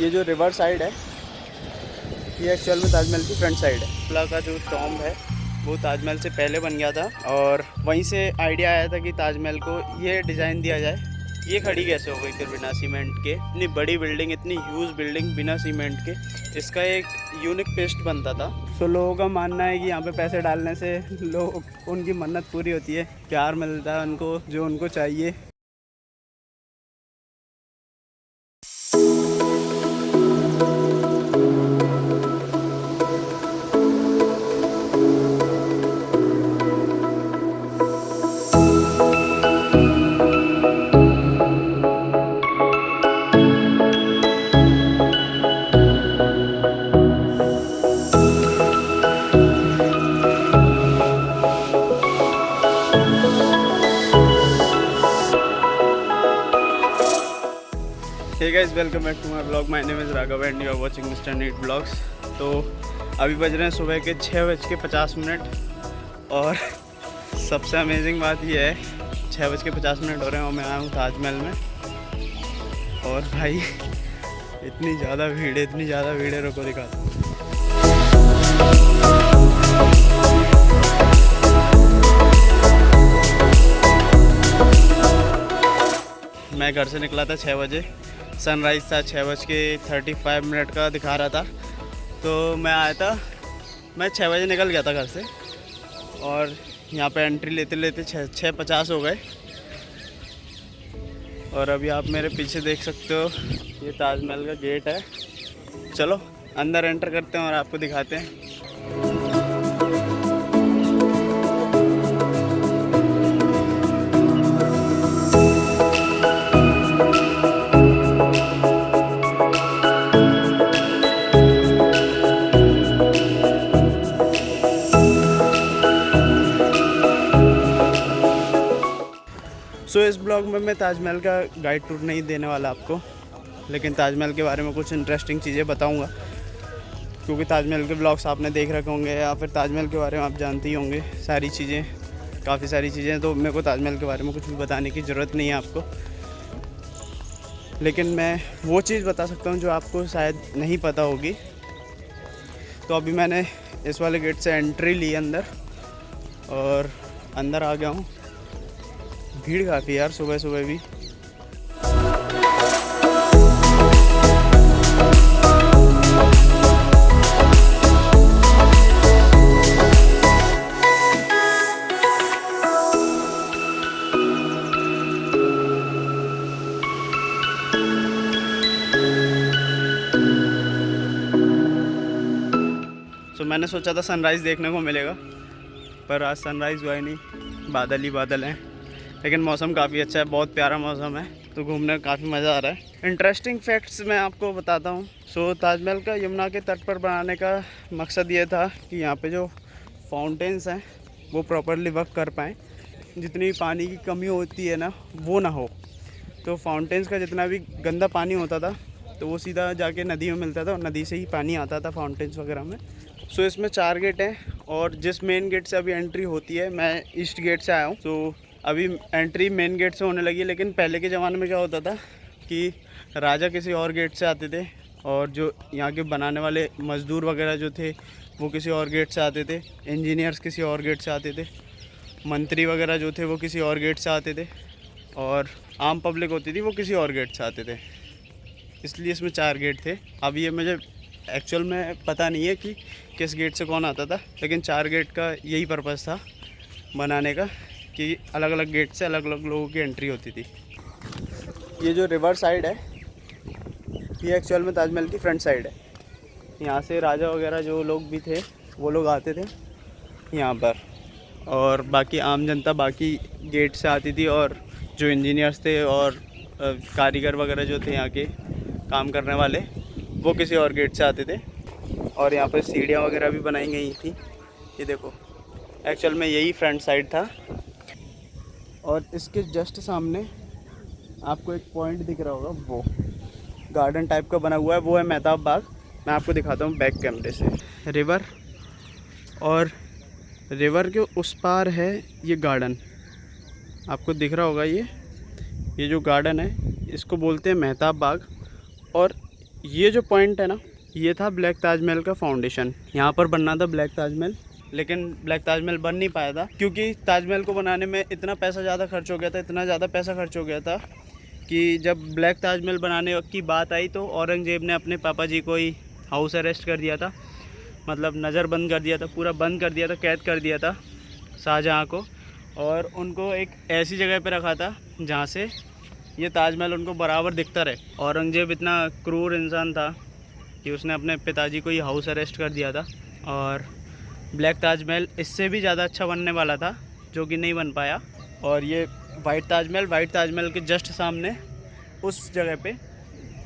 ये जो river side है ये एक्चुअल में ताजमहल की फ्रंट साइड है। किला का जो टॉम्ब है वो ताजमहल से पहले बन गया था और वहीं से आइडिया आया था कि ताजमहल को ये डिज़ाइन दिया जाए। ये खड़ी कैसे हो गई फिर बिना सीमेंट के? इतनी बड़ी बिल्डिंग, इतनी ह्यूज बिल्डिंग बिना सीमेंट के, इसका एक यूनिक पेस्ट बनता था। तो लोगों का मानना है कि यहाँ पे पैसे डालने से लोग उनकी मन्नत पूरी होती है, प्यार मिलता है उनको जो उनको चाहिए। Hey guys, welcome back to my blog. My name is Raghav and you are watching mister NEET blogs. तो अभी बज रहे हैं सुबह के 6:50 और सबसे अमेजिंग बात यह है 6:50 हो रहे हैं और मैं आया हूँ ताजमहल में। और भाई इतनी ज़्यादा भीड़ है, रुको दिखाता हूँ। मैं घर से निकला था 6 बजे, सनराइज़ था 6:35 का दिखा रहा था। तो मैं आया था, मैं 6 बजे निकल गया था घर से और यहाँ पे एंट्री लेते लेते 6:50 हो गए। और अभी आप मेरे पीछे देख सकते हो ये ताजमहल का गेट है। चलो अंदर एंटर करते हैं और आपको दिखाते हैं। इस ब्लॉग में मैं ताजमहल का गाइड टूर नहीं देने वाला आपको, लेकिन ताजमहल के बारे में कुछ इंटरेस्टिंग चीज़ें बताऊंगा, क्योंकि ताजमहल के ब्लॉग्स आपने देख रखे होंगे या फिर ताजमहल के बारे में आप जानते ही होंगे काफ़ी सारी चीज़ें। तो मेरे को ताजमहल के बारे में कुछ भी बताने की ज़रूरत नहीं है आपको, लेकिन मैं वो चीज़ बता सकता हूँ जो आपको शायद नहीं पता होगी। तो अभी मैंने इस वाले गेट से एंट्री ली अंदर और अंदर आ गया हूँ। भीड़ काफ़ी यार सुबह सुबह भी। मैंने सोचा था सनराइज़ देखने को मिलेगा, पर आज सनराइज़ हुआ ही नहीं, बादल ही बादल हैं। लेकिन मौसम काफ़ी अच्छा है, बहुत प्यारा मौसम है, तो घूमने का काफ़ी मज़ा आ रहा है। इंटरेस्टिंग फैक्ट्स मैं आपको बताता हूँ। ताजमहल का यमुना के तट पर बनाने का मकसद ये था कि यहाँ पे जो फाउंटेन्स हैं वो प्रॉपरली वर्क कर पाएँ, जितनी पानी की कमी होती है ना वो ना हो। तो फाउंटेन्स का जितना भी गंदा पानी होता था तो वो सीधा जाके नदी में मिलता था और नदी से ही पानी आता था फाउंटेन्स वगैरह में। इसमें 4 गेट हैं और जिस मेन गेट से अभी एंट्री होती है, मैं ईस्ट गेट से आया हूँ। अभी एंट्री मेन गेट से होने लगी, लेकिन पहले के ज़माने में क्या होता था कि राजा किसी और गेट से आते थे और जो यहाँ के बनाने वाले मज़दूर वगैरह जो थे वो किसी और गेट से आते थे, इंजीनियर्स किसी और गेट से आते थे, मंत्री वगैरह जो थे वो किसी और गेट से आते थे और आम पब्लिक होती थी वो किसी और गेट से आते थे। इसलिए इसमें 4 गेट थे। अब ये मुझे एक्चुअल में पता नहीं है कि किस गेट से कौन आता था, लेकिन 4 गेट का यही पर्पज़ था बनाने का कि अलग अलग गेट से अलग अलग लोगों की एंट्री होती थी। ये जो रिवर साइड है ये एक्चुअल में ताजमहल की फ्रंट साइड है। यहाँ से राजा वगैरह जो लोग भी थे वो लोग आते थे यहाँ पर, और बाकी आम जनता बाकी गेट से आती थी, और जो इंजीनियर्स थे और कारीगर वगैरह जो थे यहाँ के काम करने वाले वो किसी और गेट से आते थे। और यहाँ पर सीढ़ियाँ वगैरह भी बनाई गई थी। ये देखो, एक्चुअल में यही फ्रंट साइड था। और इसके जस्ट सामने आपको एक पॉइंट दिख रहा होगा, वो गार्डन टाइप का बना हुआ है, वो है मेहताब बाग। मैं आपको दिखाता हूँ बैक कैमरे से। रिवर और रिवर के उस पार है ये गार्डन, आपको दिख रहा होगा। ये जो गार्डन है इसको बोलते हैं मेहताब बाग। और ये जो पॉइंट है ना, ये था ब्लैक ताजमहल का फाउंडेशन। यहाँ पर बनना था ब्लैक ताजमहल, लेकिन ब्लैक ताजमहल बन नहीं पाया था क्योंकि ताजमहल को बनाने में इतना पैसा ज़्यादा खर्च हो गया था, इतना ज़्यादा पैसा खर्च हो गया था कि जब ब्लैक ताजमहल बनाने की बात आई तो औरंगज़ेब ने अपने पापा जी को ही हाउस अरेस्ट कर दिया था, मतलब नज़र बंद कर दिया था, पूरा बंद कर दिया था, कैद कर दिया था शाहजहाँ को, और उनको एक ऐसी जगह पे रखा था जहाँ से ये ताजमहल उनको बराबर दिखता रहे। औरंगज़ेब इतना क्रूर इंसान था कि उसने अपने पिताजी को ही हाउस अरेस्ट कर दिया था, और ब्लैक ताजमहल इससे भी ज़्यादा अच्छा बनने वाला था जो कि नहीं बन पाया। और ये वाइट ताजमहल के जस्ट सामने उस जगह पे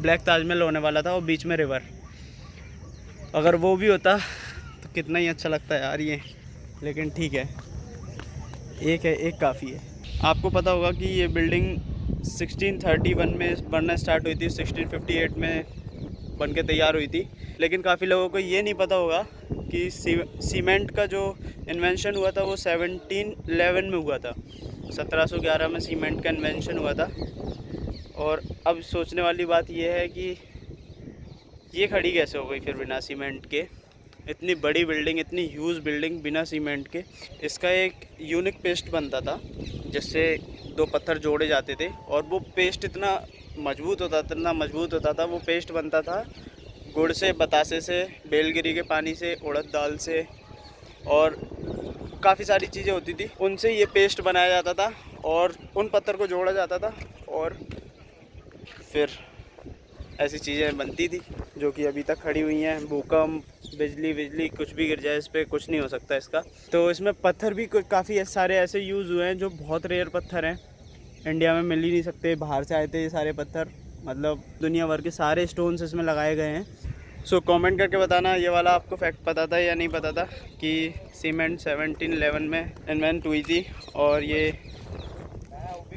ब्लैक ताजमहल होने वाला था, और बीच में रिवर। अगर वो भी होता तो कितना ही अच्छा लगता है यार ये, लेकिन ठीक है, एक काफ़ी है। आपको पता होगा कि ये बिल्डिंग 1631 में बनना स्टार्ट हुई थी, 1658 में बन के तैयार हुई थी, लेकिन काफ़ी लोगों को ये नहीं पता होगा कि सीमेंट का जो इन्वेंशन हुआ था वो 1711 में हुआ था। 1711 में सीमेंट का इन्वेंशन हुआ था। और अब सोचने वाली बात यह है कि ये खड़ी कैसे हो गई फिर बिना सीमेंट के, इतनी बड़ी बिल्डिंग, इतनी ह्यूज बिल्डिंग बिना सीमेंट के। इसका एक यूनिक पेस्ट बनता था जिससे दो पत्थर जोड़े जाते थे, और वो पेस्ट इतना मजबूत होता था, वो पेस्ट बनता था गुड़ से, बतासे से, बेलगिरी के पानी से, उड़द दाल से, और काफ़ी सारी चीज़ें होती थी, उनसे ये पेस्ट बनाया जाता था और उन पत्थर को जोड़ा जाता था, और फिर ऐसी चीज़ें बनती थी जो कि अभी तक खड़ी हुई हैं। भूकंप, बिजली कुछ भी गिर जाए इस पर कुछ नहीं हो सकता इसका। तो इसमें पत्थर भी काफ़ी सारे ऐसे यूज़ हुए हैं जो बहुत रेयर पत्थर हैं, इंडिया में मिल ही नहीं सकते, बाहर से आए थे ये सारे पत्थर, मतलब दुनिया भर के सारे स्टोन्स इसमें लगाए गए हैं। सो कमेंट करके बताना ये वाला आपको फैक्ट पता था या नहीं पता था कि सीमेंट 1711 में इन्वेंट हुई थी, और ये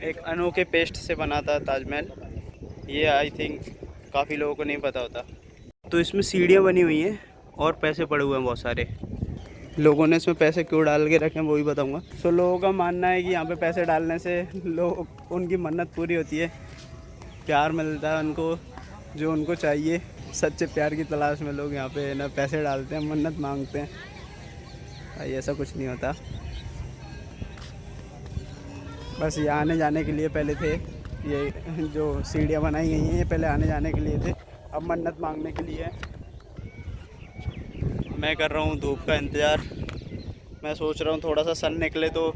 एक अनोखे पेस्ट से बना था ताजमहल। ये आई थिंक काफ़ी लोगों को नहीं पता होता। तो इसमें सीढ़ियाँ बनी हुई हैं और पैसे पड़े हुए हैं बहुत सारे। लोगों ने इसमें पैसे क्यों डाल के रखे हैं वो भी बताऊंगा। सो लोगों का मानना है कि यहाँ पे पैसे डालने से लोग, उनकी मन्नत पूरी होती है, प्यार मिलता है उनको जो उनको चाहिए। सच्चे प्यार की तलाश में लोग यहाँ पे ना पैसे डालते हैं, मन्नत मांगते हैं। भाई ऐसा कुछ नहीं होता, बस ये आने जाने के लिए पहले थे, ये जो सीढ़ियाँ बनाई गई हैं ये पहले आने जाने के लिए थे, अब मन्नत मांगने के लिए है। मैं कर रहा हूँ धूप का इंतज़ार। मैं सोच रहा हूँ थोड़ा सा सन निकले तो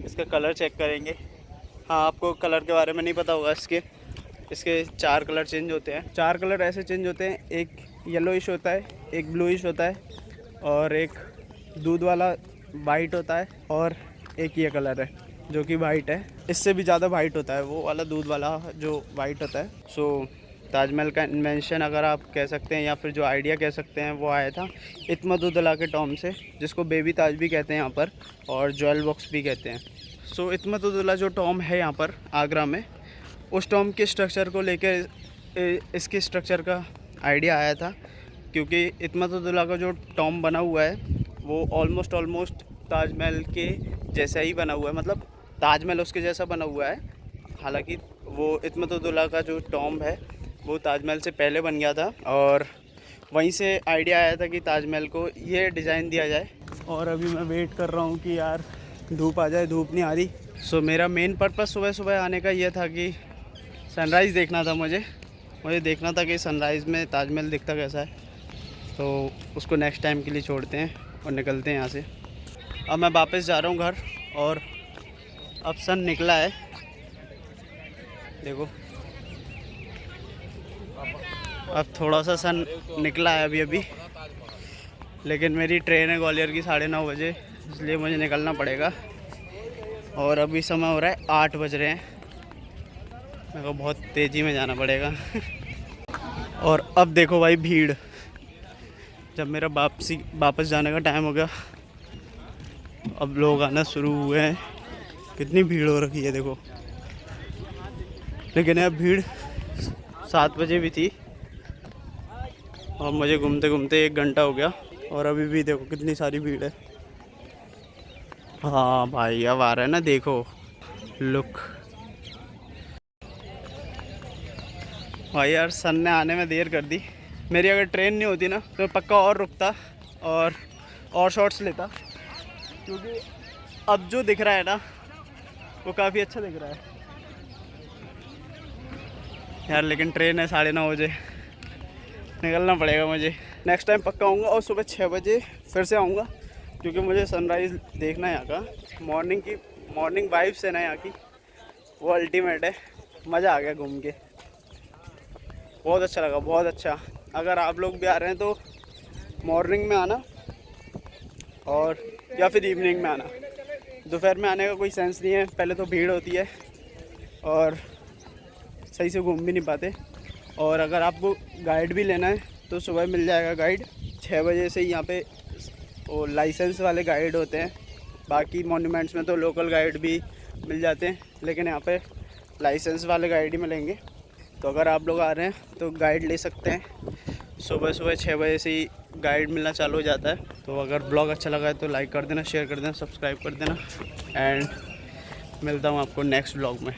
इसका कलर चेक करेंगे। हाँ, आपको कलर के बारे में नहीं पता होगा, इसके 4 कलर चेंज होते हैं। 4 कलर ऐसे चेंज होते हैं, एक येलोइश होता है, एक ब्लूइश होता है, और एक दूध वाला वाइट होता है, और एक ये कलर है जो कि वाइट है। इससे भी ज़्यादा वाइट होता है वो वाला दूध वाला जो वाइट होता है। सो ताजमहल का इन्वेंशन अगर आप कह सकते हैं, या फिर जो आइडिया कह सकते हैं, वो आया था इत्मदुद्दौला के टॉम से, जिसको बेबी ताज भी कहते हैं यहाँ पर, और ज्वेल बॉक्स भी कहते हैं। सो इत्मदुद्दौला जो टॉम है यहाँ पर आगरा में, उस टॉम के स्ट्रक्चर को लेकर इसके स्ट्रक्चर का आइडिया आया था, क्योंकि इत्मदुद्दौला का जो टॉम बना हुआ है वो ऑलमोस्ट ताजमहल के जैसा ही बना हुआ है, मतलब ताजमहल उसके जैसा बना हुआ है। हालांकि वो इत्मदुद्दौला का जो टॉम है वो ताजमहल से पहले बन गया था, और वहीं से आइडिया आया था कि ताजमहल को ये डिज़ाइन दिया जाए। और अभी मैं वेट कर रहा हूँ कि यार धूप आ जाए, धूप नहीं आ रही। सो मेरा मेन पर्पस सुबह सुबह आने का ये था कि सनराइज़ देखना था, मुझे देखना था कि सनराइज़ में ताजमहल दिखता कैसा है। तो उसको नेक्स्ट टाइम के लिए छोड़ते हैं और निकलते हैं यहाँ से। अब मैं वापस जा रहा हूँ घर, और अब सन निकला है, देखो अब थोड़ा सा सन निकला है अभी, लेकिन मेरी ट्रेन है ग्वालियर की 9:30 बजे, इसलिए मुझे निकलना पड़ेगा। और अभी समय हो रहा है 8 बज रहे हैं, मेरे को बहुत तेज़ी में जाना पड़ेगा। और अब देखो भाई भीड़, जब मेरा वापस जाने का टाइम हो गया, अब लोग आना शुरू हुए हैं, कितनी भीड़ हो रखी है देखो। लेकिन अब भीड़ 7 बजे भी थी, और मुझे घूमते घूमते 1 घंटा हो गया, और अभी भी देखो कितनी सारी भीड़ है। हाँ भाई अब आ रहा है ना, देखो लुक। भाई यार सन ने आने में देर कर दी, मेरी अगर ट्रेन नहीं होती ना तो पक्का और रुकता और शॉट्स लेता, क्योंकि अब जो दिख रहा है ना वो काफ़ी अच्छा दिख रहा है यार। लेकिन ट्रेन है 9:30 बजे, निकलना पड़ेगा मुझे। नेक्स्ट टाइम पक्का आऊँगा और सुबह 6 बजे फिर से आऊँगा, क्योंकि मुझे सनराइज़ देखना है यहाँ का। मॉर्निंग वाइब्स है ना यहाँ की, वो अल्टीमेट है। मज़ा आ गया घूम के, बहुत अच्छा लगा, बहुत अच्छा। अगर आप लोग भी आ रहे हैं तो मॉर्निंग में आना और या फिर इवनिंग में आना। दोपहर में आने का कोई सेंस नहीं है, पहले तो भीड़ होती है और सही से घूम भी नहीं पाते। और अगर आपको गाइड भी लेना है तो सुबह मिल जाएगा गाइड 6 बजे से ही। यहाँ पे वो लाइसेंस वाले गाइड होते हैं, बाकी मॉन्यूमेंट्स में तो लोकल गाइड भी मिल जाते हैं, लेकिन यहाँ पे लाइसेंस वाले गाइड ही मिलेंगे। तो अगर आप लोग आ रहे हैं तो गाइड ले सकते हैं। सुबह 6 बजे से ही गाइड मिलना चालू हो जाता है। तो अगर ब्लॉग अच्छा लगा है तो लाइक कर देना, शेयर कर देना, सब्सक्राइब कर देना एंड मिलता हूँ आपको नेक्स्ट ब्लॉग में।